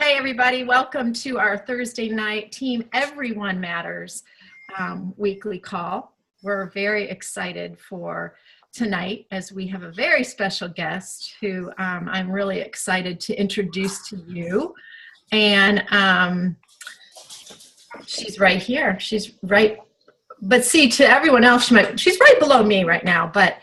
Hey, everybody. Welcome to our Thursday night Team Everyone Matters weekly call. We're very excited for tonight as we have a very special guest who I'm really excited to introduce to you. And she's right here. She's right. But see, to everyone else, she's right below me right now. But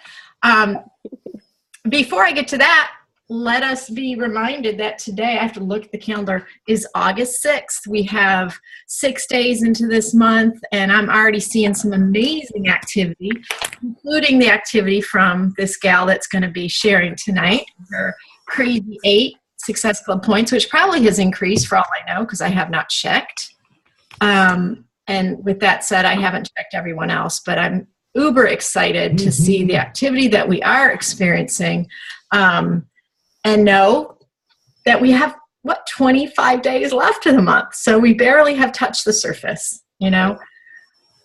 before I get to that, let us be reminded that today, I have to look at the calendar, is August 6th. We have 6 days into this month, and I'm already seeing some amazing activity, including the activity from this gal that's going to be sharing tonight, her crazy 8 Success Club points, which probably has increased for all I know because I have not checked. And with that said, I haven't checked everyone else, but I'm uber excited to see the activity that we are experiencing. And know that we have, 25 days left in the month. So we barely have touched the surface, you know.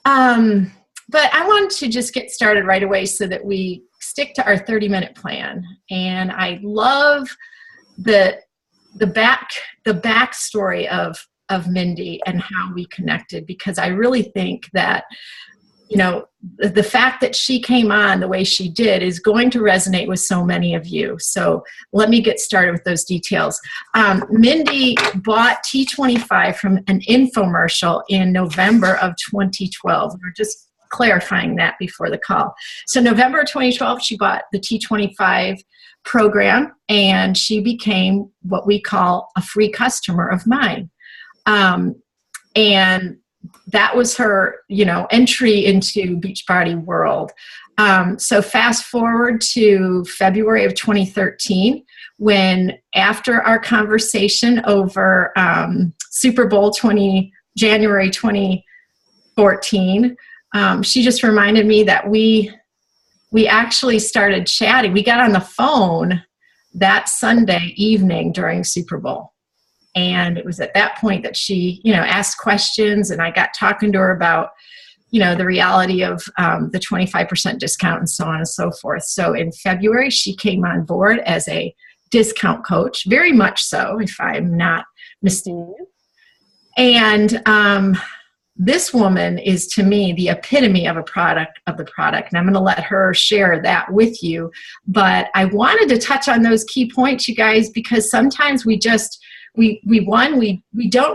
But I wanted to just get started right away so that we stick to our 30-minute plan. And I love the backstory of Mindy and how we connected, because I really think that, you know, the fact that she came on the way she did is going to resonate with so many of you. So let me get started with those details. Mindy bought T25 from an infomercial in November of 2012. We're just clarifying that before the call. So November of 2012, she bought the T25 program, and she became what we call a free customer of mine. And that was her, entry into Beachbody world. So fast forward to February of 2013, when after our conversation over Super Bowl January 2014, she just reminded me that we actually started chatting. We got on the phone that Sunday evening during Super Bowl. And it was at that point that she, asked questions, and I got talking to her about, the reality of the 25% discount and so on and so forth. So in February, she came on board as a discount coach, very much so, if I'm not mistaken. And this woman is, to me, the epitome of the product. And I'm going to let her share that with you. But I wanted to touch on those key points, you guys, because sometimes we don't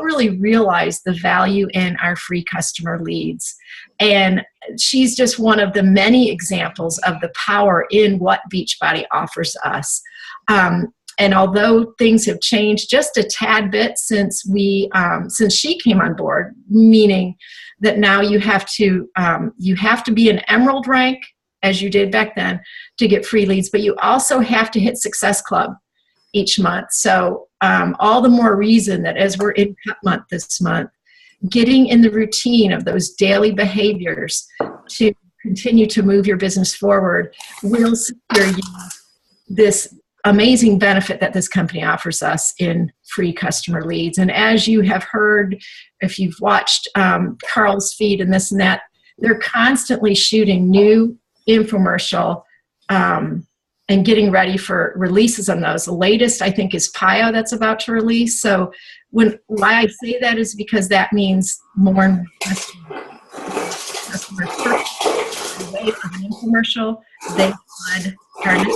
really realize the value in our free customer leads. And she's just one of the many examples of the power in what Beachbody offers us. And although things have changed just a tad bit since she came on board, meaning that now you have to be an emerald rank, as you did back then, to get free leads, but you also have to hit Success Club each month. So all the more reason that as we're in cut month this month, getting in the routine of those daily behaviors to continue to move your business forward will secure you this amazing benefit that this company offers us in free customer leads. And as you have heard, if you've watched Carl's feed and this and that, they're constantly shooting new infomercial and getting ready for releases on those. The latest, I think, is Pio that's about to release. So why I say that is because that means more and more customers purchase away from an infomercial. They flood targets.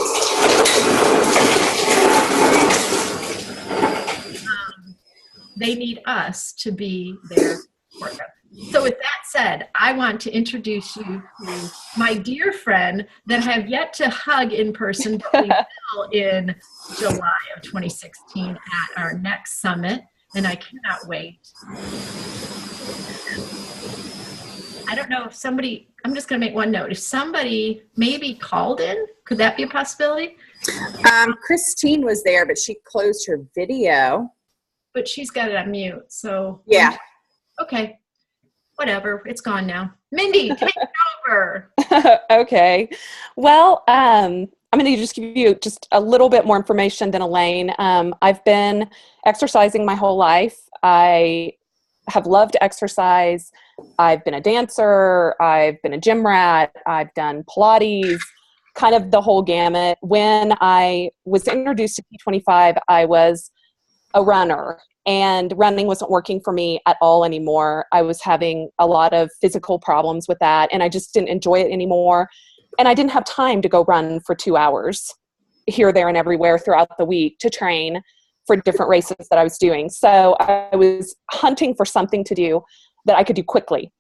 They need us to be there for them. So with that said, I want to introduce you to my dear friend that I have yet to hug in person, but we will in July of 2016 at our next summit, and I cannot wait. I don't know if somebody, I'm just going to make one note. If somebody maybe called in, could that be a possibility? Christine was there, but she closed her video. But she's got it on mute, so. Yeah. Okay. Whatever, it's gone now. Mindy, take it over. Okay. Well, I'm going to just give you just a little bit more information than Elaine. I've been exercising my whole life. I have loved to exercise. I've been a dancer. I've been a gym rat. I've done Pilates, kind of the whole gamut. When I was introduced to P25, I was a runner. and running wasn't working for me at all anymore. I was having a lot of physical problems with that, and I just didn't enjoy it anymore. And I didn't have time to go run for 2 hours here, there, and everywhere throughout the week to train for different races that I was doing. So I was hunting for something to do that I could do quickly.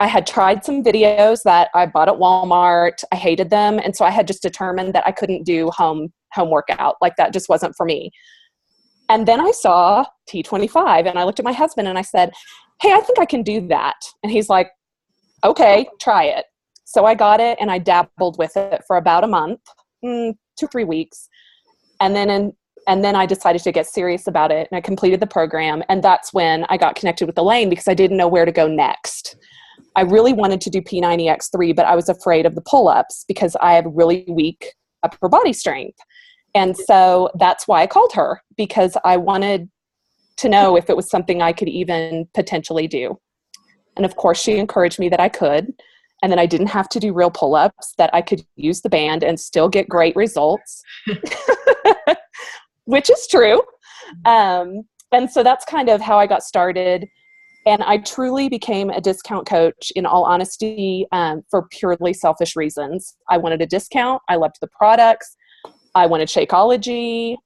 I had tried some videos that I bought at Walmart. I hated them. And so I had just determined that I couldn't do home workout. Like, that just wasn't for me. And then I saw T25, and I looked at my husband and I said, hey, I think I can do that. And he's like, okay, try it. So I got it and I dabbled with it for about a month, 2-3 weeks. And then I decided to get serious about it, and I completed the program. And that's when I got connected with Elaine, because I didn't know where to go next. I really wanted to do P90X3, but I was afraid of the pull-ups because I have really weak upper body strength. And so that's why I called her, because I wanted to know if it was something I could even potentially do. And of course, she encouraged me that I could, and then I didn't have to do real pull-ups, that I could use the band and still get great results, which is true. And so that's kind of how I got started. And I truly became a discount coach, in all honesty, for purely selfish reasons. I wanted a discount. I loved the products. I wanted Shakeology.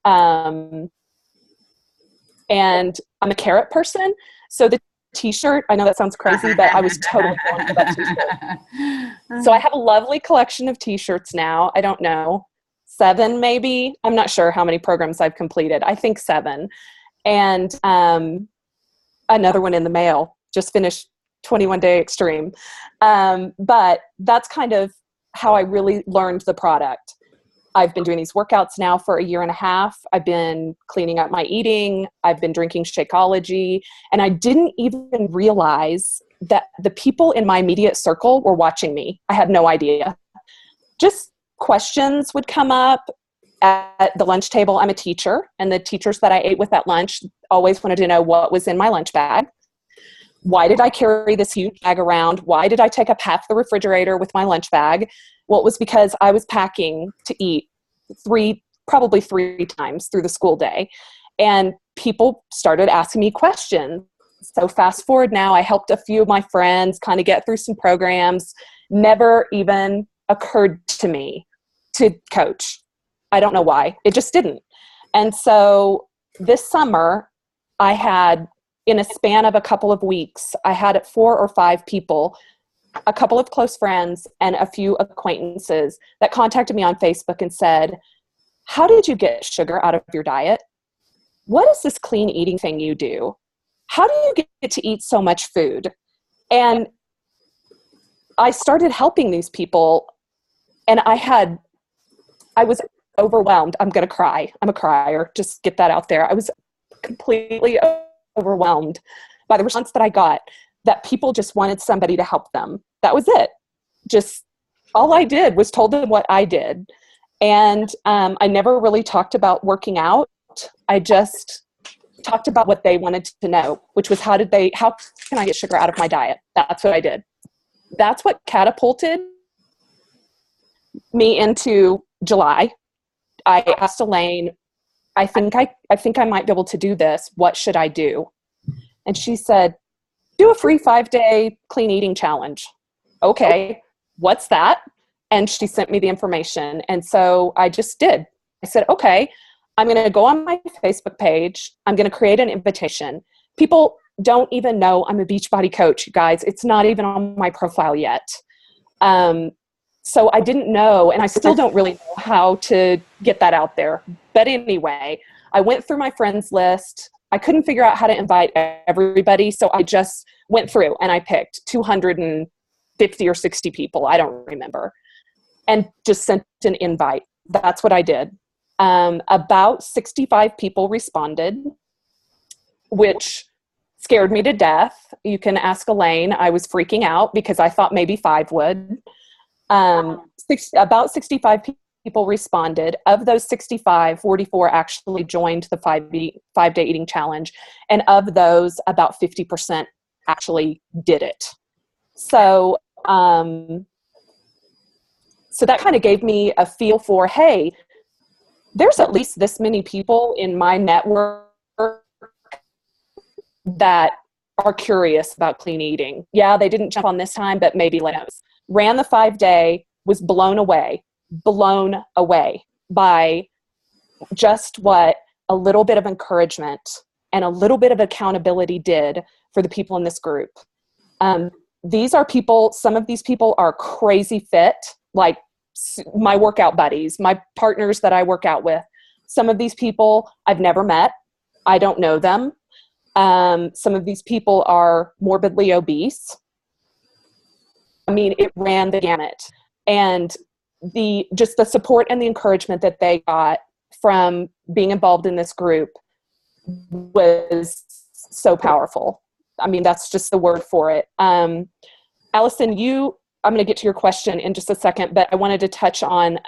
And I'm a carrot person. So the t-shirt, I know that sounds crazy, but I was totally going for that t-shirt. So I have a lovely collection of t-shirts now. I don't know, 7 maybe. I'm not sure how many programs I've completed. I think 7. And another one in the mail. Just finished 21 Day Extreme. But that's kind of how I really learned the product. I've been doing these workouts now for 1.5 years. I've been cleaning up my eating. I've been drinking Shakeology. And I didn't even realize that the people in my immediate circle were watching me. I had no idea. Just questions would come up at the lunch table. I'm a teacher, and the teachers that I ate with at lunch always wanted to know what was in my lunch bag. Why did I carry this huge bag around? Why did I take up half the refrigerator with my lunch bag? Well, it was because I was packing to eat probably three times through the school day. And people started asking me questions. So fast forward now, I helped a few of my friends kind of get through some programs. Never even occurred to me to coach. I don't know why. It just didn't. And so this summer, I had, in a span of a couple of weeks, I had 4 or 5 people, a couple of close friends and a few acquaintances, that contacted me on Facebook and said, how did you get sugar out of your diet? What is this clean eating thing you do? How do you get to eat so much food? And I started helping these people, and I was overwhelmed. I'm going to cry. I'm a crier. Just get that out there. I was completely overwhelmed by the response that I got, that people just wanted somebody to help them. That was it. Just all I did was told them what I did. And I never really talked about working out. I just talked about what they wanted to know, which was how can I get sugar out of my diet? That's what I did. That's what catapulted me into July. I asked Elaine, I think I might be able to do this. What should I do? And she said, do a free 5-day clean eating challenge. Okay, what's that? And she sent me the information. And so I just did. I said, okay, I'm going to go on my Facebook page. I'm going to create an invitation. People don't even know I'm a Beachbody coach, you guys. It's not even on my profile yet. So I didn't know, and I still don't really know how to get that out there. But anyway, I went through my friends list. I couldn't figure out how to invite everybody, so I just went through and I picked 250 or 60 people, I don't remember, and just sent an invite. That's what I did. About 65 people responded, which scared me to death. You can ask Elaine. I was freaking out because I thought maybe 5 would. About 65 people responded. Of those 65, 44 actually joined the 5-day eating challenge. And of those, about 50% actually did it. So that kind of gave me a feel for, hey, there's at least this many people in my network that are curious about clean eating. Yeah, they didn't jump on this time, but maybe let us. Ran the 5-day, was blown away by just what a little bit of encouragement and a little bit of accountability did for the people in this group. These are people, some of these people are crazy fit, like my workout buddies, my partners that I work out with. Some of these people I've never met. I don't know them. Some of these people are morbidly obese. I mean, it ran the gamut. And just the support and the encouragement that they got from being involved in this group was so powerful. I mean, that's just the word for it. Allison, I'm going to get to your question in just a second, but I wanted to touch on,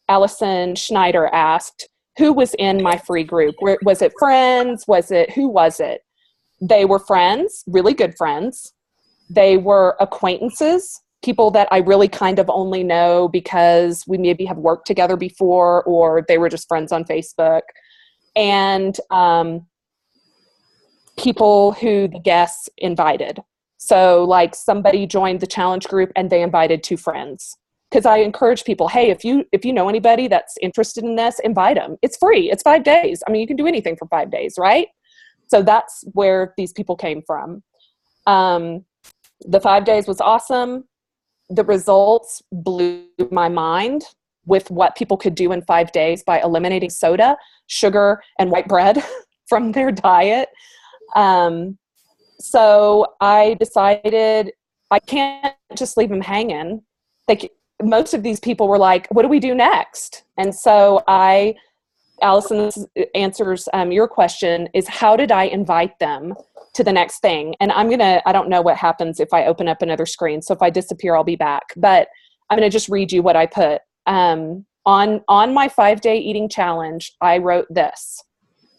Allison Schneider asked, who was in my free group? Was it friends? Who was it? They were friends, really good friends. They were acquaintances, people that I really kind of only know because we maybe have worked together before, or they were just friends on Facebook. And people who the guests invited. So like somebody joined the challenge group and they invited 2 friends. Because I encourage people, hey, if you know anybody that's interested in this, invite them. It's free. It's 5 days. I mean, you can do anything for 5 days, right? So that's where these people came from. The 5 days was awesome. The results blew my mind with what people could do in 5 days by eliminating soda, sugar, and white bread from their diet. So I decided I can't just leave them hanging. Most of these people were like, what do we do next? And so Allison, this answers your question, is how did I invite them to the next thing? And I don't know what happens if I open up another screen. So if I disappear, I'll be back. But I'm going to just read you what I put. On my 5-day eating challenge, I wrote this.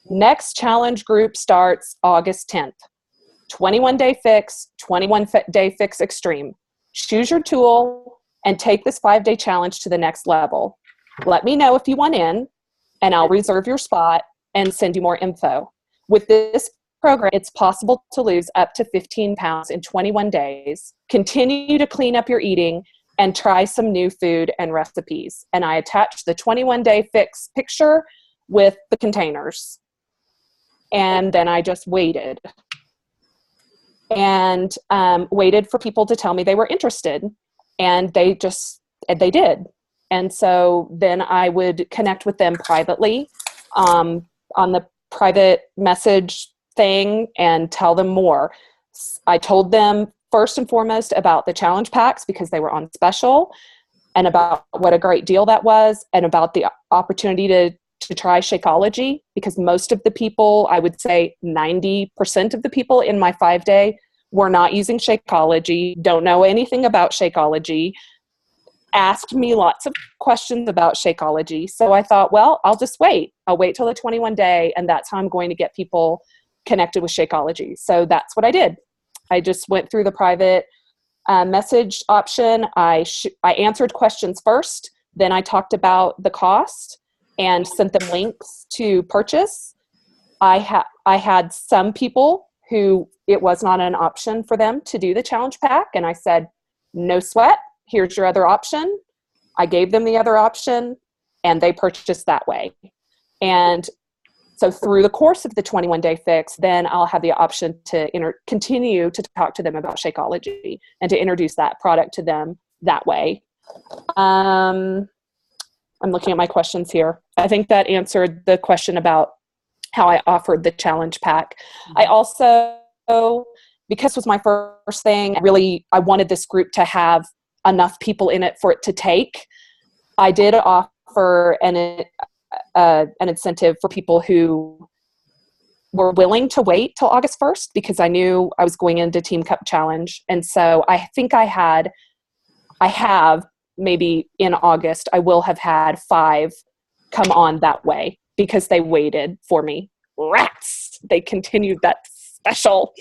Next challenge group starts August 10th. 21-day fix, 21-day fix extreme. Choose your tool and take this 5-day challenge to the next level. Let me know if you want in, and I'll reserve your spot and send you more info. With this program, it's possible to lose up to 15 pounds in 21 days. Continue to clean up your eating and try some new food and recipes. And I attached the 21-day fix picture with the containers. And then I just waited. And waited for people to tell me they were interested. And they did. And so then I would connect with them privately on the private message thing and tell them more. I told them first and foremost about the challenge packs because they were on special, and about what a great deal that was, and about the opportunity to try Shakeology, because most of the people, I would say 90% of the people in my 5-day were not using Shakeology, don't know anything about Shakeology, asked me lots of questions about Shakeology. So I thought, well, I'll just wait. I'll wait till the 21-day, and that's how I'm going to get people connected with Shakeology. So that's what I did. I just went through the private message option. I answered questions first, then I talked about the cost and sent them links to purchase. I had some people who it was not an option for them to do the challenge pack, and I said, no sweat, here's your other option. I gave them the other option, and they purchased that way. And so through the course of the 21-day fix, then I'll have the option to continue to talk to them about Shakeology and to introduce that product to them that way. I'm looking at my questions here. I think that answered the question about how I offered the challenge pack. I also, because it was my first thing, I wanted this group to have enough people in it for it to take. I did offer an incentive for people who were willing to wait till August 1st, because I knew I was going into Team Cup Challenge. And so I think I have maybe in August, I will have had 5 come on that way because they waited for me. Rats! They continued that special.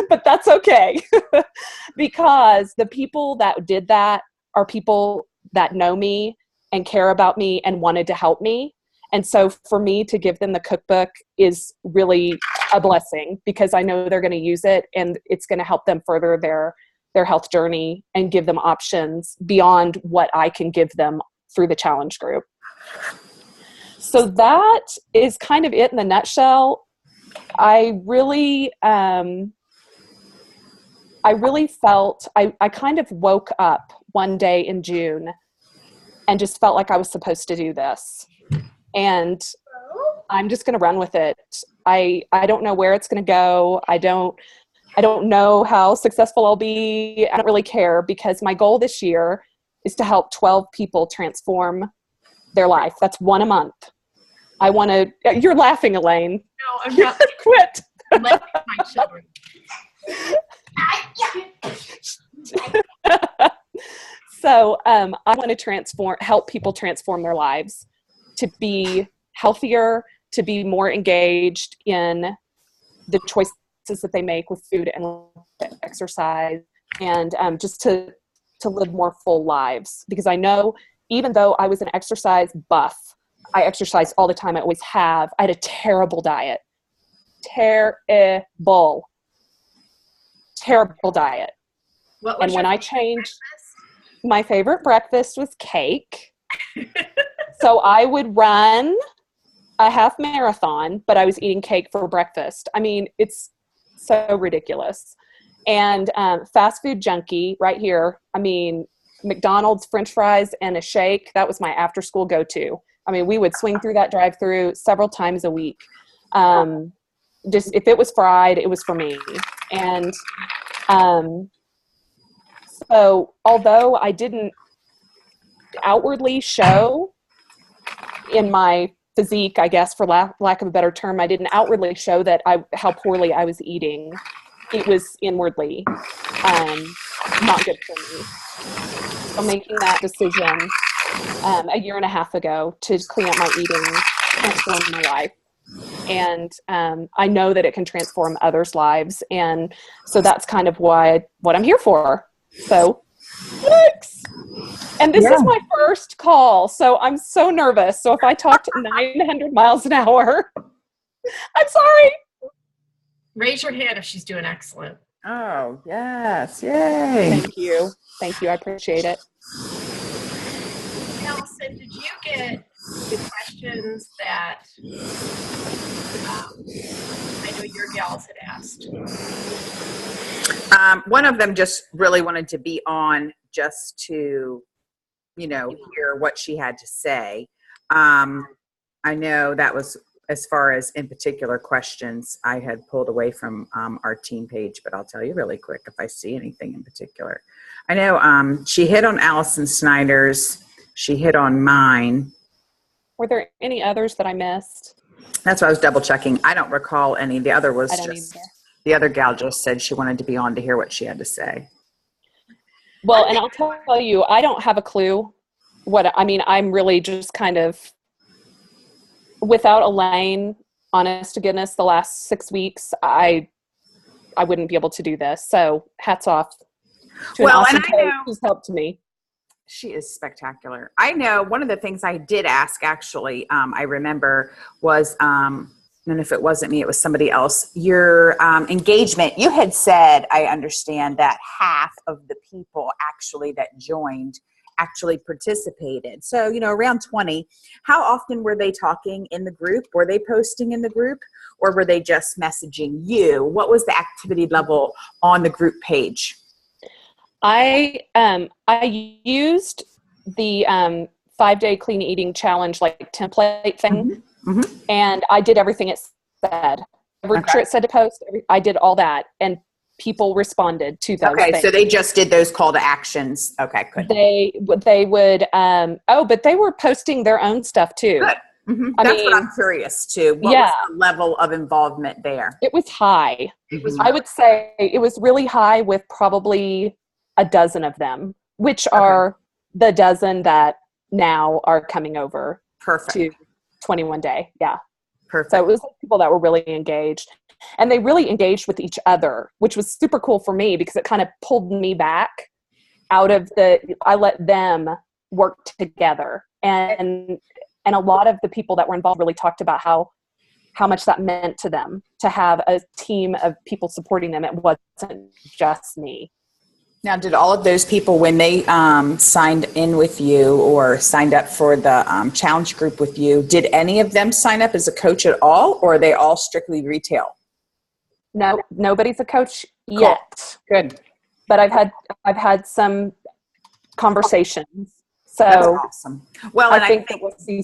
But that's okay. Because the people that did that are people that know me and care about me and wanted to help me. And so for me to give them the cookbook is really a blessing, because I know they're going to use it and it's going to help them further their health journey and give them options beyond what I can give them through the challenge group. So that is kind of it in a nutshell. I really felt, I kind of woke up one day in June and just felt like I was supposed to do this. And I'm just going to run with it. I don't know where it's going to go. I don't know how successful I'll be. I don't really care, because my goal this year is to help 12 people transform their life. That's one a month. I want to, you're laughing, Elaine. No, I'm not. Quit. I'm laughing at my children. So I want to help people transform their lives to be healthier, to be more engaged in the choices that they make with food and exercise, and just to live more full lives. Because I know, even though I was an exercise buff, I exercised all the time. I always have. I had a terrible diet. Terrible diet. And when I changed, my favorite breakfast was cake. So I would run a half marathon, but I was eating cake for breakfast. I mean, it's so ridiculous. And fast food junkie right here. I mean, McDonald's French fries and a shake, that was my after school go-to. I mean, we would swing through that drive-through several times a week. Just if it was fried, it was for me. And so although I didn't outwardly show in my physique, I guess, for lack of a better term, I didn't outwardly show that how poorly I was eating. It was inwardly not good for me. So making that decision a year and a half ago to clean up my eating transformed my life. And I know that it can transform others' lives. And so that's kind of what I'm here for. So thanks. And this is my first call, so I'm so nervous. So if I talked 900 miles an hour, I'm sorry. Raise your hand if she's doing excellent. Oh, yes. Yay. Thank you. Thank you. I appreciate it. Allison, did you get the questions that I know your gals had asked? One of them just really wanted to be on just to, hear what she had to say. I know that was, as far as in particular questions, I had pulled away from our team page, but I'll tell you really quick if I see anything in particular. I know she hit on Allison Snyder's. She hit on mine. Were there any others that I missed? That's what I was double checking. I don't recall any. The other was just, either. The other gal just said she wanted to be on to hear what she had to say. Well, and I'll tell you, I don't have a clue I'm really just kind of, without Elaine, honest to goodness, the last 6 weeks, I wouldn't be able to do this. So hats off to an awesome coach who's helped me. She is spectacular. I know one of the things I did ask, actually, I remember was, and if it wasn't me, it was somebody else, your engagement. You had said, I understand, that half of the people actually that joined actually participated. So, around 20. How often were they talking in the group? Were they posting in the group, or were they just messaging you? What was the activity level on the group page? I used the 5-day clean eating challenge template thing, and I did everything it said. Every picture it said to post, I did all that, and people responded to those things. So they just did those call to actions. Okay, good. They would but they were posting their own stuff too. Good. Mm-hmm. That's what I'm curious too. What was the level of involvement there? It was high. I would say it was really high, with probably a dozen of them, which are the dozen that now are coming over to 21 Day. Yeah. Perfect. So it was people that were really engaged, and they really engaged with each other, which was super cool for me, because it kind of pulled me back out of I let them work together and And a lot of the people that were involved really talked about how much that meant to them to have a team of people supporting them. It wasn't just me. Now, did all of those people, when they signed in with you or signed up for the challenge group with you, did any of them sign up as a coach at all, or are they all strictly retail? No, nobody's a coach yet. Good. But I've had some conversations. So That's awesome. Well, and I think that we'll see.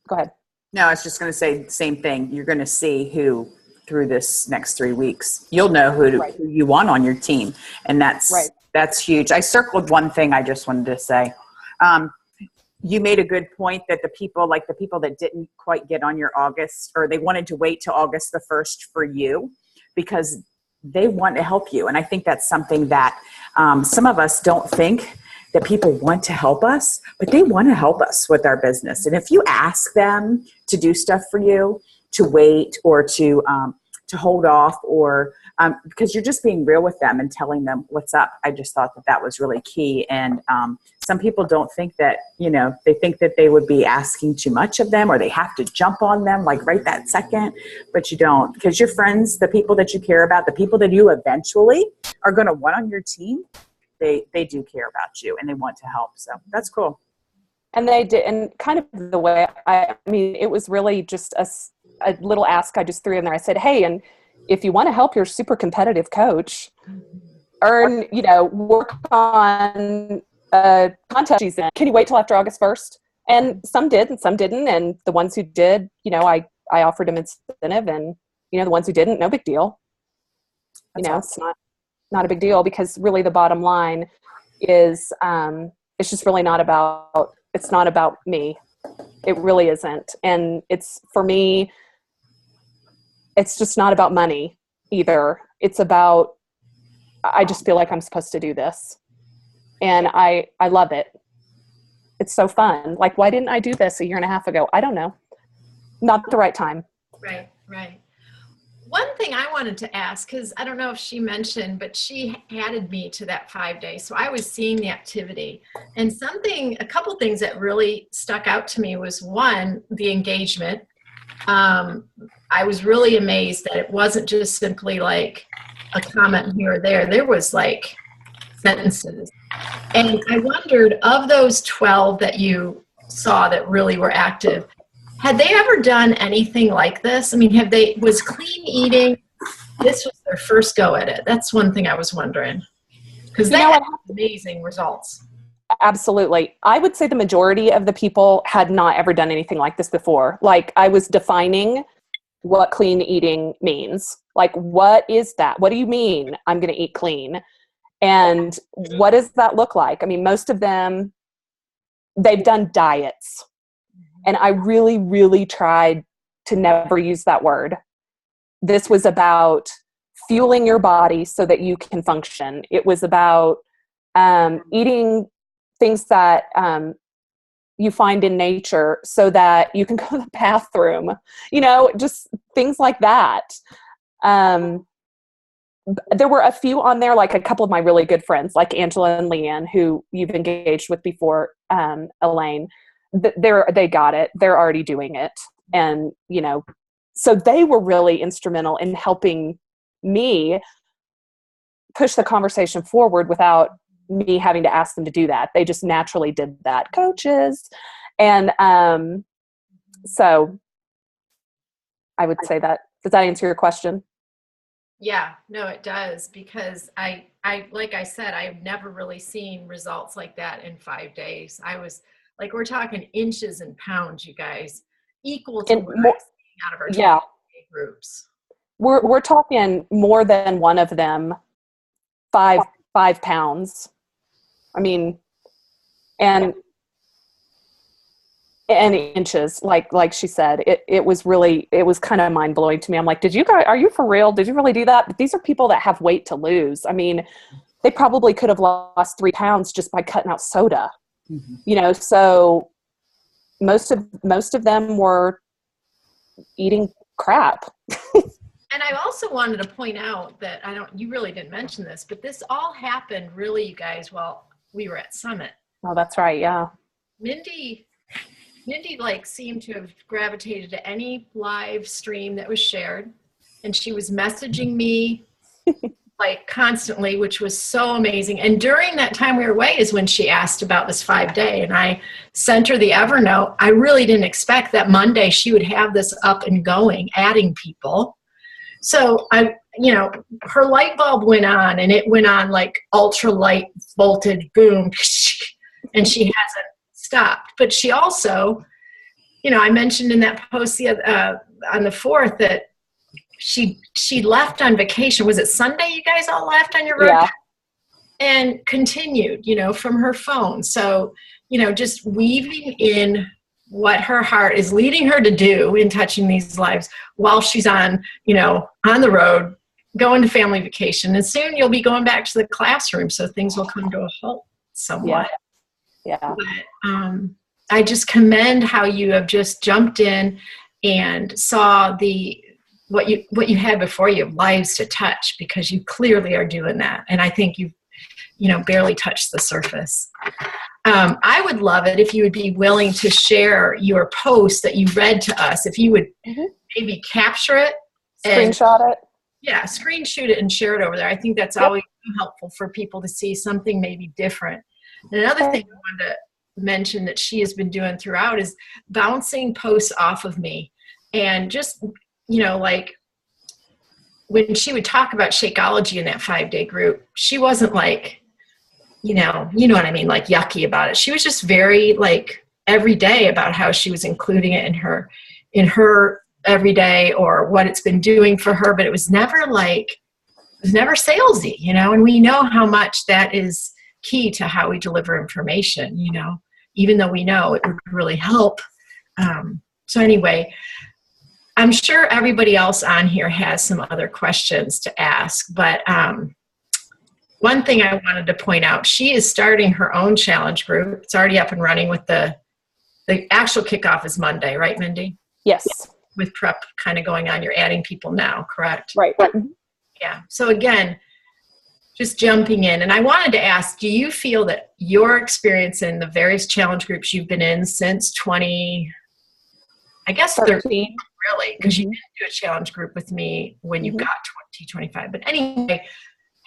Go ahead. No, I was just going to say the same thing. You're going to see who through this next 3 weeks. You'll know who you want on your team, and that's huge. I circled one thing I just wanted to say. You made a good point that the people that didn't quite get on your August, or they wanted to wait till August the 1st for you because they want to help you. And I think that's something that some of us don't think that people want to help us, but they want to help us with our business. And if you ask them to do stuff for you, to wait or to hold off, or because you're just being real with them and telling them what's up. I just thought that was really key. And some people don't think that, they think that they would be asking too much of them, or they have to jump on them like right that second, but you don't, because your friends, the people that you care about, the people that you eventually are going to want on your team, they do care about you and they want to help. So that's cool. And they did, and kind of the way, it was really just a little ask I just threw in there. I said, hey, and if you want to help your super competitive coach earn, work on a contest she's in, can you wait till after August 1st? And some did and some didn't. And the ones who did, I offered them incentive, and, the ones who didn't, no big deal. That's awesome. It's not a big deal, because really the bottom line is it's just really it's not about me. It really isn't. And it's, for me, it's just not about money either. It's about, I just feel like I'm supposed to do this. And I love it. It's so fun. Like, why didn't I do this a year and a half ago? I don't know. Not the right time. Right. One thing I wanted to ask, because I don't know if she mentioned, but she added me to that 5 days. So I was seeing the activity, and a couple things that really stuck out to me was, one, the engagement. I was really amazed that it wasn't just simply like a comment here or there. There was like sentences. And I wondered, of those 12 that you saw that really were active, had they ever done anything like this? Was clean eating, this was their first go at it? That's one thing I was wondering, because they had amazing results. Absolutely. I would say the majority of the people had not ever done anything like this before. Like, I was defining what clean eating means. Like, what is that? What do you mean I'm going to eat clean? And what does that look like? Most of them, they've done diets. And I really, really tried to never use that word. This was about fueling your body so that you can function. It was about eating things that you find in nature so that you can go to the bathroom, just things like that. There were a few on there, like a couple of my really good friends, like Angela and Leanne, who you've engaged with before, Elaine. They got it. They're already doing it. And, so they were really instrumental in helping me push the conversation forward without me having to ask them to do that. They just naturally did that. Coaches. And so I would say that. Does that answer your question? Yeah, no, it does, because I like I said, I've never really seen results like that in 5 days. I was like, we're talking inches and pounds, you guys, equal to what I'm seeing out of our 20 groups. We're talking more than one of them, 5 pounds. And inches, like she said, it was kind of mind blowing to me. I'm like, are you for real? Did you really do that? But these are people that have weight to lose. They probably could have lost 3 pounds just by cutting out soda. Mm-hmm. So most of them were eating crap. And I also wanted to point out that you really didn't mention this, but this all happened really, you guys, while we were at Summit. Oh, that's right. Yeah. Mindy Mindy like seemed to have gravitated to any live stream that was shared, and she was messaging me like constantly, which was so amazing. And during that time we were away is when she asked about this 5-day, and I sent her the Evernote. I really didn't expect that Monday she would have this up and going, adding people. So her light bulb went on, and it went on like ultra light voltage, boom, and she hasn't stopped. But she also, I mentioned in that post on the 4th that she left on vacation. Was it Sunday you guys all left on your road? Yeah. And continued, from her phone. So, just weaving in what her heart is leading her to do in touching these lives while she's on the road, going to family vacation. And soon you'll be going back to the classroom, so things will come to a halt somewhat. Yeah. But, I just commend how you have just jumped in and saw what you had before you, lives to touch, because you clearly are doing that. And I think you've barely touched the surface. I would love it if you would be willing to share your post that you read to us. If you would maybe capture it, screenshot it. Yeah, screenshot it and share it over there. I think that's always helpful for people to see something maybe different. And another thing I wanted to mention that she has been doing throughout is bouncing posts off of me. And just, like when she would talk about Shakeology in that 5-day group, she wasn't like, you know what I mean, like yucky about it. She was just very like every day about how she was including it in her every day or what it's been doing for her. But it was never salesy, and we know how much that is key to how we deliver information, even though we know it would really help. So anyway, I'm sure everybody else on here has some other questions to ask, but one thing I wanted to point out, she is starting her own challenge group. It's already up and running with the actual kickoff is Monday, right, Mindy? Yes. With prep kind of going on, you're adding people now, correct? Right. Yeah. So again, just jumping in. And I wanted to ask, do you feel that your experience in the various challenge groups you've been in since 13, really, because you didn't do a challenge group with me when you got 25. But anyway,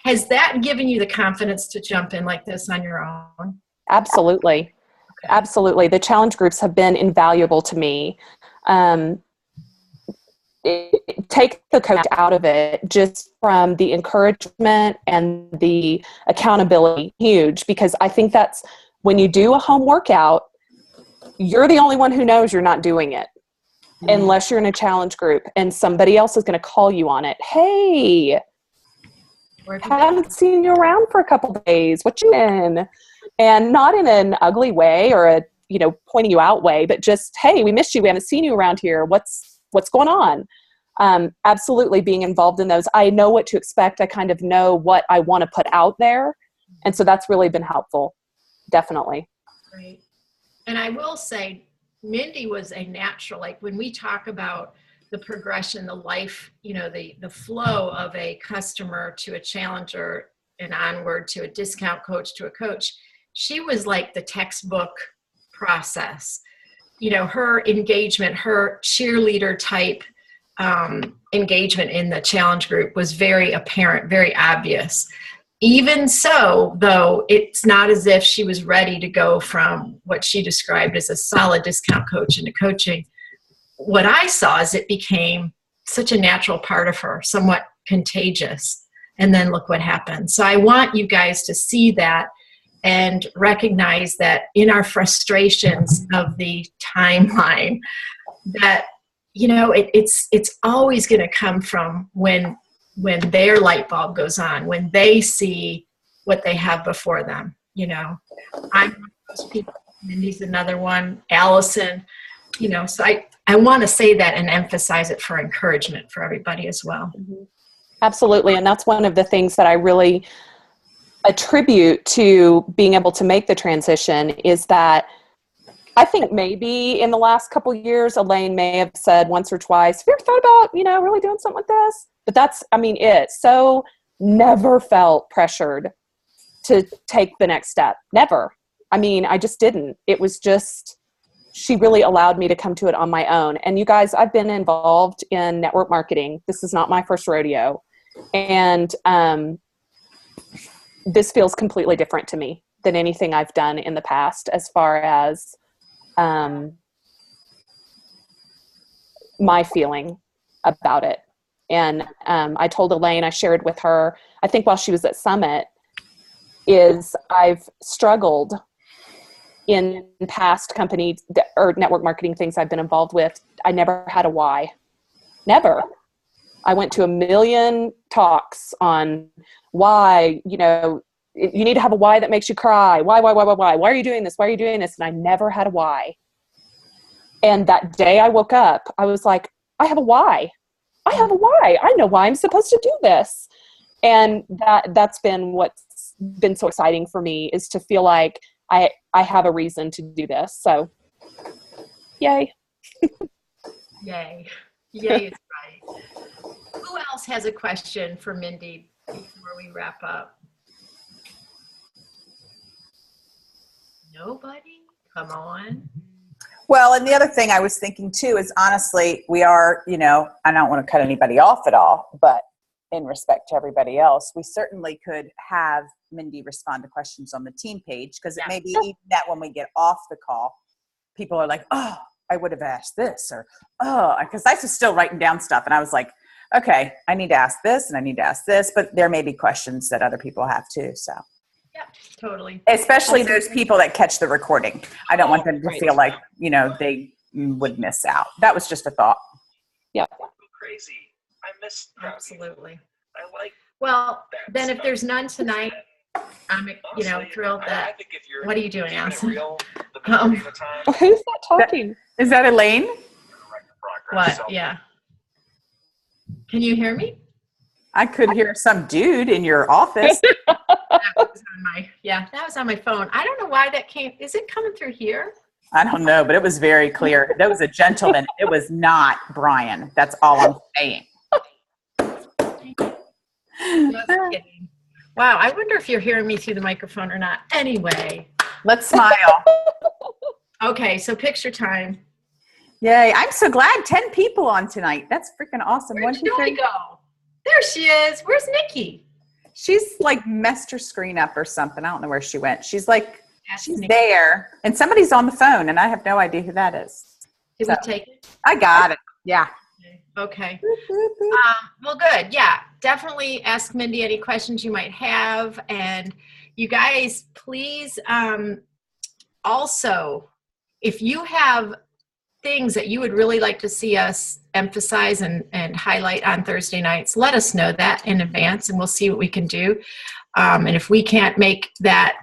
has that given you the confidence to jump in like this on your own? Absolutely. Okay. Absolutely. The challenge groups have been invaluable to me. Take the coach out of it, just from the encouragement and the accountability, huge, because I think that's when you do a home workout, you're the only one who knows you're not doing it. Unless you're in a challenge group and somebody else is going to call you on it. Hey, haven't seen you around for a couple of days. What you in? And not in an ugly way or a, pointing you out way, but just, hey, we missed you. We haven't seen you around here. What's going on? Absolutely being involved in those. I know what to expect. I kind of know what I want to put out there. And so that's really been helpful. Definitely. Great. And I will say, Mindy was a natural, like when we talk about the progression, the life, the flow of a customer to a challenger and onward to a discount coach to a coach, she was like the textbook process. Her engagement, her cheerleader type engagement in the challenge group was very apparent, very obvious. Even so, though, it's not as if she was ready to go from what she described as a solid discount coach into coaching. What I saw is it became such a natural part of her, somewhat contagious. And then look what happened. So I want you guys to see that and recognize that in our frustrations of the timeline, that, it's always going to come from when their light bulb goes on, when they see what they have before them. I'm one of those people. Mindy's another one. Allison, so I want to say that and emphasize it for encouragement for everybody as well. Absolutely. And that's one of the things that I really attribute to being able to make the transition is that I think maybe in the last couple of years, Elaine may have said once or twice, have you ever thought about, really doing something like this? But that's, it. So never felt pressured to take the next step. Never. I just didn't. It was just she really allowed me to come to it on my own. And you guys, I've been involved in network marketing. This is not my first rodeo. And this feels completely different to me than anything I've done in the past as far as my feeling about it. And I told Elaine, I shared with her, I think while she was at Summit, is I've struggled in past companies or network marketing things I've been involved with. I never had a why. Never. I went to a million talks on why, you know, you need to have a why that makes you cry. Why? Why are you doing this? Why are you doing this? And I never had a why. And that day I woke up, I was like, I have a why. I have a why. I know why I'm supposed to do this. And that's been what's been so exciting for me, is to feel like I have a reason to do this. So yay. Yay. Yay is right. Who else has a question for Mindy before we wrap up? Nobody? Come on. Well, and the other thing I was thinking too is, honestly, we are, you know, I don't want to cut anybody off at all, but in respect to everybody else, we certainly could have Mindy respond to questions on the team page, because it may be even that when we get off the call, people are like, oh, I would have asked this, or, oh, because I was still writing down stuff. And I was like, okay, I need to ask this and I need to ask this, but there may be questions that other people have too. So. Yeah, totally. Especially those people that catch the recording. I don't want them to right. feel like, you know, they would miss out. That was just a thought. Yeah. Crazy. I miss Absolutely. I like. Well, then if there's none tonight, I'm, you know, thrilled that. I think if you're, what are you doing, Allison? Who's that talking? Is that Elaine? What? Yeah. Can you hear me? I could hear some dude in your office. That was on my phone. I don't know why that came. Is it coming through here? I don't know, but it was very clear. That was a gentleman. It was not Brian. That's all I'm saying. Just kidding. Wow, I wonder if you're hearing me through the microphone or not. Anyway. Let's smile. Okay, so picture time. Yay. I'm so glad 10 people on tonight. That's freaking awesome. Where'd Joey go? There she is. Where's Nikki? She's like messed her screen up or something. I don't know where she went. She's like, she's Nikki. there. And somebody's on the phone and I have no idea who that is. Did we take it? I got it. Yeah. Okay. Well, good. Yeah, definitely ask Mindy any questions you might have. And you guys, please, also, if you have things that you would really like to see us emphasize and highlight on Thursday nights, let us know that in advance and we'll see what we can do. And if we can't make that,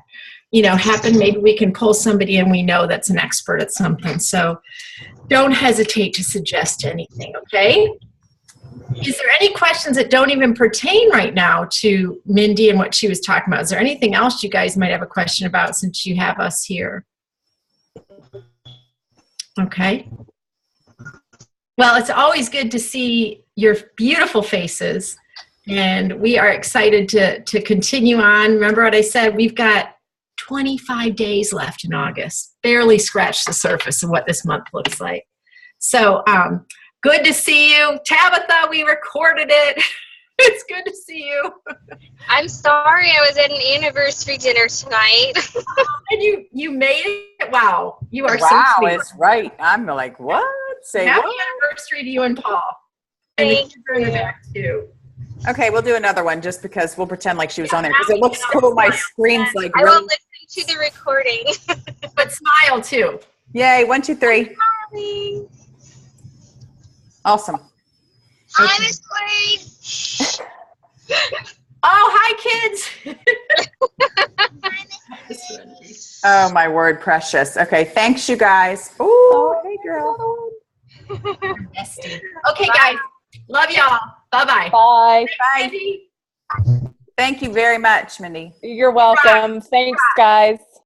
you know, happen, maybe we can pull somebody in we know that's an expert at something. So don't hesitate to suggest anything, okay? Is there any questions that don't even pertain right now to Mindy and what she was talking about? Is there anything else you guys might have a question about since you have us here? Okay. Well, it's always good to see your beautiful faces, and we are excited to continue on. Remember what I said, we've got 25 days left in August. Barely scratched the surface of what this month looks like. So good to see you. Tabitha, we recorded it. It's good to see you. I'm sorry I was at an anniversary dinner tonight. And you made it? Wow. You are so Wow, sweet. it's right. I'm like, what? Say Happy what? anniversary to you and Paul. And the kids are in the back too. Okay, we'll do another one just because we'll pretend like she was on there because it looks cool. My screen's like I will really. listen to the recording. But smile too. Yay, 1, 2, 3. Hi. Awesome. Hi, Miss Queen. Oh, hi, kids. Oh, my word, precious. Okay, thanks, you guys. Ooh, hey, girl. Bestie. Okay, guys. Love y'all. Bye-bye. Bye. Bye. Thank you very much, Mindy. You're welcome. Thanks, guys.